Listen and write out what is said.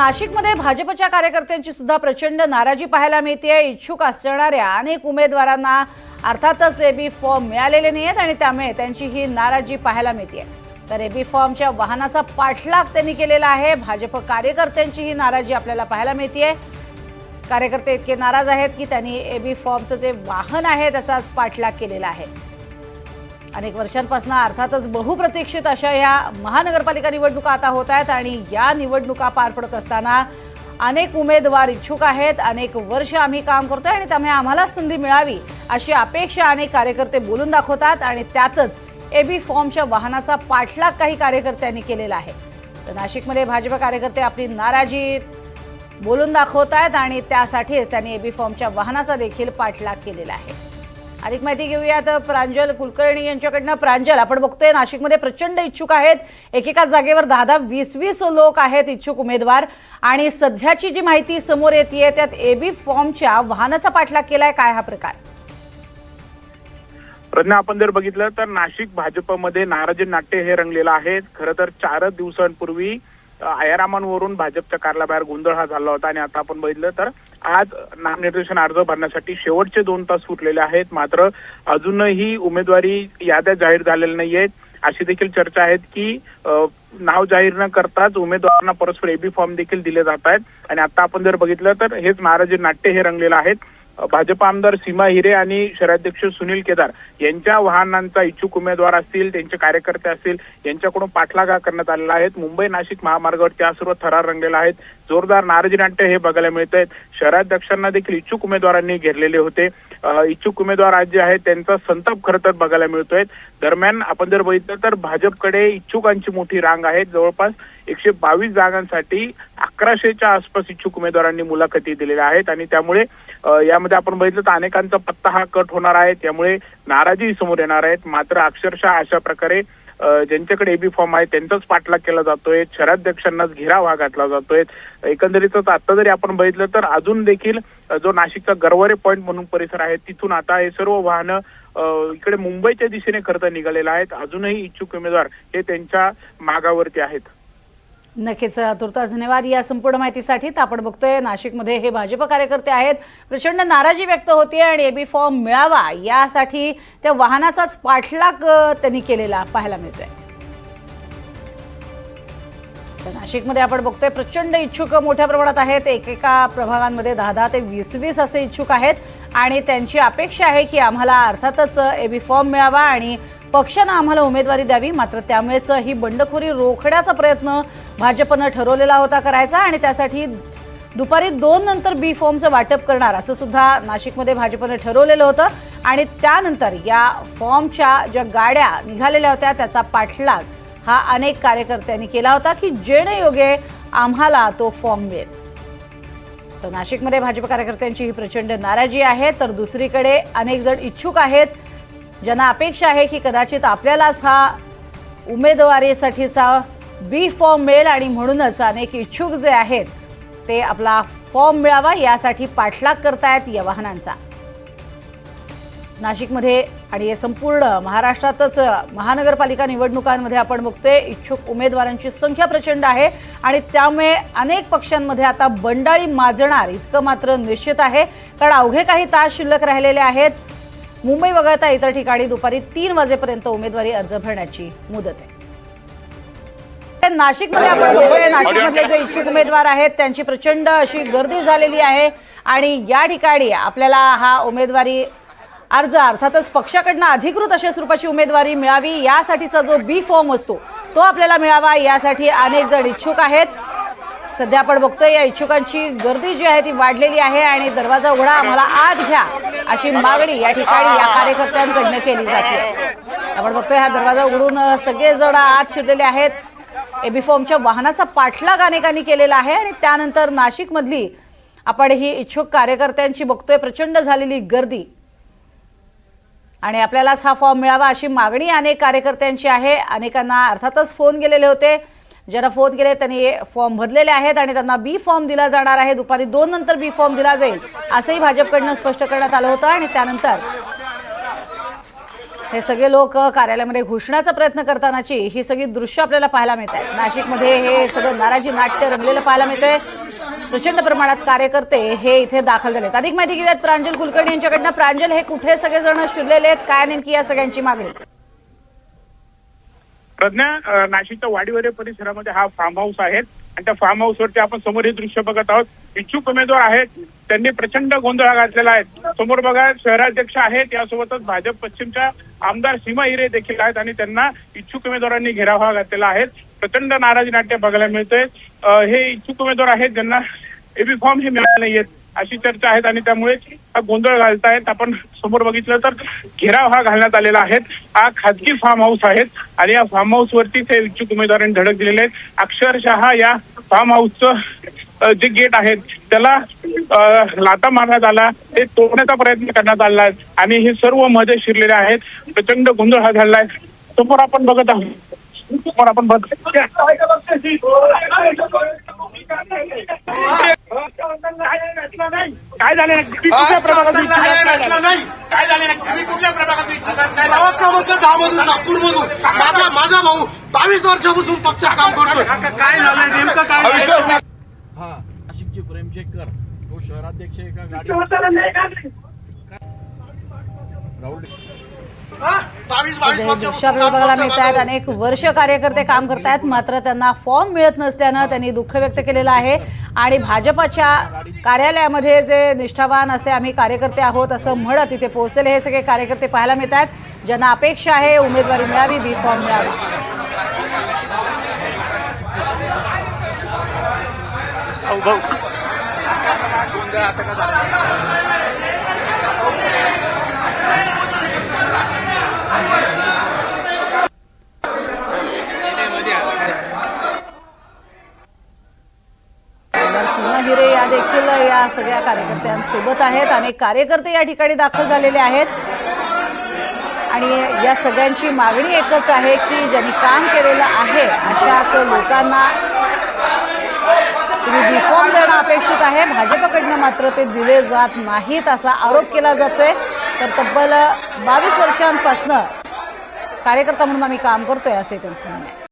नाशिकमध्ये भाजपच्या कार्यकर्त्यांची सुद्धा प्रचंड नाराजी पाहायला मिळते। इच्छुक असणाऱ्या अनेक उमेदवारांना अर्थातच एबी फॉर्म मिळालेले नाहीत आणि त्यामुळे त्यांची ही नाराजी पाहायला मिळते। तर एबी फॉर्मच्या वाहनाचा पाठलाग त्यांनी केलेला आहे। भाजप कार्यकर्त्यांची ही नाराजी आपल्याला पाहायला मिळते। कार्यकर्ते इतके नाराज आहेत की त्यांनी एबी फॉर्मचं जे वाहन आहे त्याचाच पाठलाग केलेला आहे। अनेक वर्षांपासून अर्थातच बहुप्रतीक्षित अशा या महानगरपालिका निवडणुका आता होत आहेत आणि या निवडणुका पार पडत असताना अनेक उमेदवार इच्छुक आहेत। अनेक वर्ष आम्ही काम करतोय आणि त्यामुळे आम्हाला संधी मिळावी अशी अपेक्षा अनेक कार्यकर्ते बोलून दाखवतात आणि त्यातच एबी फॉर्मच्या वाहनाचा पाठलाग काही कार्यकर्त्यांनी केलेला आहे। तर नाशिकमध्ये भाजप कार्यकर्ते आपली नाराजी बोलून दाखवत आहेत आणि त्यासाठीच त्यांनी एबी फॉर्मच्या वाहनाचा देखील पाठलाग केलेला आहे। अधिक माहिती घेऊयात प्रांजल कुलकर्णी यांच्याकडनं। प्रांजल, आपण बघतोय नाशिकमध्ये प्रचंड इच्छुक आहेत, एकेका जागेवर 10-10, 20-20 लोक आहेत इच्छुक उमेदवार आणि सध्याची जी माहिती समोर येते त्यात एबी फॉर्मच्या वाहनाचा पाठलाग केलाय। काय हा प्रकार? प्रज्ञा, आपण जर बघितलं तर नाशिक भाजपमध्ये नाराजी नाट्य हे रंगलेलं आहे। खरं तर 4 दिवसांपूर्वी आयारामांवरून भाजपच्या कारभाराबाहेर गोंधळ हा झाला होता आणि आता आपण बघितलं तर आज नामनिर्देशन अर्ज भरण्यासाठी शेवटचे 2 तास सुटलेले आहेत। मात्र अजूनही उमेदवारी याद्या जाहीर झालेल्या नाहीयेत। अशी देखील चर्चा आहेत की नाव जाहीर न करताच उमेदवारांना परस्पर एबी फॉर्म देखील दिले जात आहेत आणि आता आपण जर बघितलं तर हेच नाराजी नाट्य हे रंगलेलं आहे। भाजप आमदार सीमा हिरे आणि शहराध्यक्ष सुनील केदार यांच्या वाहनांचा इच्छुक उमेदवार असतील, त्यांचे कार्यकर्ते असतील, यांच्याकडून पाठलाग करण्यात आलेला आहे। मुंबई नाशिक महामार्गावरती हा सर्व थरार रंगलेला आहे। जोरदार नाराजी नाट्य हे बघायला मिळत आहेत। शहराध्यक्षांना देखील इच्छुक उमेदवारांनी घेरलेले होते। इच्छुक उमेदवार आज जे आहेत त्यांचा संताप खरं तर बघायला मिळतोय। दरम्यान आपण जर बघितलं तर भाजपकडे इच्छुकांची मोठी रांग आहे। जवळपास 122 जागांसाठी 1100च्या आसपास इच्छुक उमेदवारांनी मुलाखती दिलेल्या आहेत आणि त्यामुळे यामध्ये आपण बघितलं तर अनेकांचा पत्ता हा कट होणार आहे। त्यामुळे नाराजी समोर येणार आहेत। मात्र अक्षरशः अशा प्रकारे ज्यांच्याकडे एबी फॉर्म आहे त्यांचाच पाठलाग केला जातोय, शहराध्यक्षांनाच घेराव हा घातला जातोय। एकंदरीतच आता जरी आपण बघितलं तर अजून देखील जो नाशिकचा गरवरे पॉईंट म्हणून परिसर आहे तिथून आता हे सर्व वाहनं इकडे मुंबईच्या दिशेने खरं तर निघालेले आहेत। अजूनही इच्छुक उमेदवार हे त्यांच्या मागावरती आहेत। नक्कीच, तुर्तास धन्यवाद या संपूर्ण माहितीसाठी। आपण बघतोय नाशिकमध्ये हे भाजप कार्यकर्ते आहेत, प्रचंड नाराजी व्यक्त होते आणि एबी फॉर्म मिळावा यासाठी त्या वाहनाचाच पाठलाग त्यांनी केलेला पाहायला मिळतोय। तर नाशिकमध्ये आपण बघतोय प्रचंड इच्छुक मोठ्या प्रमाणात आहेत। एकेका प्रभागांमध्ये 10-10 ते 20-20 असे इच्छुक आहेत आणि त्यांची अपेक्षा आहे की आम्हाला अर्थातच एबी फॉर्म मिळावा आणि पक्षानं आम्हाला उमेदवारी द्यावी। मात्र त्यामुळेच ही बंडखोरी रोखण्याचा प्रयत्न भाजपनं ठरवलेला होता करायचा आणि त्यासाठी दुपारी 2 नंतर बी फॉर्मचं वाटप करणार असं सुद्धा नाशिकमध्ये भाजपनं ठरवलेलं होतं आणि त्यानंतर या फॉर्मच्या ज्या गाड्या निघालेल्या होत्या त्याचा पाठलाग हा अनेक कार्यकर्त्यांनी केला होता की जेणेयोगे आम्हाला तो फॉर्म मिळेल। तर नाशिकमध्ये भाजप कार्यकर्त्यांची ही प्रचंड नाराजी आहे। तर दुसरीकडे अनेक जण इच्छुक आहेत ज्यांना अपेक्षा आहे की कदाचित आपल्यालाच हा उमेदवारीसाठीचा बी फॉर्म मिळेल आणि म्हणूनच अनेक इच्छुक जे आहेत ते आपला फॉर्म मिळावा यासाठी पाठलाग करतायत या वाहनांचा। नाशिकमध्ये आणि हे संपूर्ण महाराष्ट्रातच महानगरपालिका निवडणुकांमध्ये आपण बघतोय इच्छुक उमेदवारांची संख्या प्रचंड आहे आणि त्यामुळे अनेक पक्षांमध्ये आता बंडाळी माजणार इतकं मात्र निश्चित आहे। कारण अवघे काही तास शिल्लक राहिलेले आहेत। मुंबई वगळता इतर ठिकाणी दुपारी 3 वाजेपर्यंत उमेदवारी अर्ज भरण्याची मुदत आहे। नाशिकमध्ये आपण बघतोय नाशिकमधले जे इच्छुक उमेदवार आहेत त्यांची प्रचंड अशी गर्दी झालेली आहे आणि या ठिकाणी आपल्याला हा उमेदवारी अर्ज अर्थातच पक्षाकडनं अधिकृत अशा स्वरूपाची उमेदवारी मिळावी यासाठीचा जो बी फॉर्म असतो तो आपल्याला मिळावा यासाठी अनेक जण इच्छुक आहेत। सध्या आपण बघतोय या इच्छुकांची गर्दी जी आहे ती वाढलेली आहे आणि दरवाजा उघडा आम्हाला आत घ्या अशी मागणी या ठिकाणी या कार्यकर्त्यांकडनं केली जाते। आपण बघतोय हा दरवाजा उघडून सगळेजण आत शिरलेले आहेत। एबी फॉर्मच्या वाहनाचा पाठलाग अनेकांनी केलेला आहे आणि त्यानंतर नाशिकमधली आपण ही इच्छुक कार्यकर्त्यांची बघतोय प्रचंड झालेली गर्दी आणि आपल्यालाच हा फॉर्म मिळावा अशी मागणी अनेक कार्यकर्त्यांची आहे। अनेकांना अर्थातच फोन गेलेले होते, ज्यांना फोन केले त्यांनी फॉर्म भरलेले आहेत आणि त्यांना बी फॉर्म दिला जाणार आहे। दुपारी 2 नंतर बी फॉर्म दिला जाईल असंही भाजपकडनं स्पष्ट करण्यात आलं होतं आणि त्यानंतर हे सगळे लोक कार्यालयामध्ये घुसण्याचा प्रयत्न करतानाची ही सगळी दृश्य आपल्याला पाहायला मिळत आहेत। नाशिकमध्ये हे सगळं नाराजी नाट्य रंगलेलं पाहायला मिळतंय। प्रचंड प्रमाणात कार्यकर्ते हे इथे दाखल झालेत। अधिक माहिती घेऊयात प्रांजल कुलकर्णी यांच्याकडनं। प्रांजल, हे कुठे सगळेजण शिरलेले आहेत, काय नेमकी या सगळ्यांची मागणी? प्रज्ञा, नाशिकच्या वाडीवरे परिसरामध्ये हा फार्म हाऊस आहे आणि त्या फार्म हाऊसवरती आपण समोर हे दृश्य बघत आहोत। इच्छुक उमेदवार आहेत, त्यांनी प्रचंड गोंधळ घातलेला आहे। समोर बघा, शहराध्यक्ष आहेत, यासोबतच भाजप पश्चिमच्या आमदार सीमा हिरे देखील आहेत आणि त्यांना इच्छुक उमेदवारांनी घेराव घातलेला आहे। प्रचंड नाराजी नाट्य बघायला मिळतंय। हे इच्छुक उमेदवार आहेत ज्यांना एबी फॉर्म हे मिळाले नाहीयेत अशी चर्चा आहे आणि त्यामुळे हा गोंधळ घालतायत। आपण समोर बघितलं तर घेराव हा घालण्यात आलेला आहे। हा खाजगी फार्म हाऊस आहे आणि या फार्म हाऊस वरती ते इच्छुक उमेदवारांनी धडक दिलेले आहेत। अक्षरशः या फार्म हाऊसचं जे गेट आहे त्याला लाथा मारण्यात आला, ते तोडण्याचा प्रयत्न करण्यात आला आहे आणि हे सर्व मध्ये शिरलेले आहेत। प्रचंड गोंधळ हा झालाय। समोर आपण बघत आहोत, समोर आपण काय झाले कुठल्या प्रभागात काय झाले कुठल्या प्रभागात नागपूरमधून माझा भाऊ 22 वर्षापासून पक्षात काम करतोय। काय झालं नेमकं काय? नाशिकची प्रेम चेकर तो शहराध्यक्ष एका गाडी दृश्य आपल्याला बघायला मिळत आहेत। अनेक वर्ष कार्यकर्ते काम करतायत, मात्र त्यांना फॉर्म मिळत नसल्यानं त्यांनी दुःख व्यक्त केलेलं आहे आणि भाजपच्या कार्यालयामध्ये जे निष्ठावान असे आम्ही कार्यकर्ते आहोत असं म्हणत इथे पोहोचलेले हे सगळे कार्यकर्ते पाहायला मिळत आहेत, ज्यांना अपेक्षा आहे उमेदवारी मिळावी, बी फॉर्म मिळावा। सीमा हिरे या देखील या सगळ्या कार्यकर्त्यांसोबत आहेत। अनेक कार्यकर्ते या ठिकाणी दाखल झालेले आहेत आणि या सगळ्यांची मागणी एकच आहे की ज्यांनी काम केलेलं आहे अशाच लोकांना तुम्ही बी फॉर्म देणं अपेक्षित आहे। भाजपकडनं मात्र ते दिले जात नाहीत असा आरोप केला जातोय। तर तब्बल 22 वर्षांपासून कार्यकर्ता म्हणून आम्ही काम करतोय असे त्यांचं म्हणणं आहे।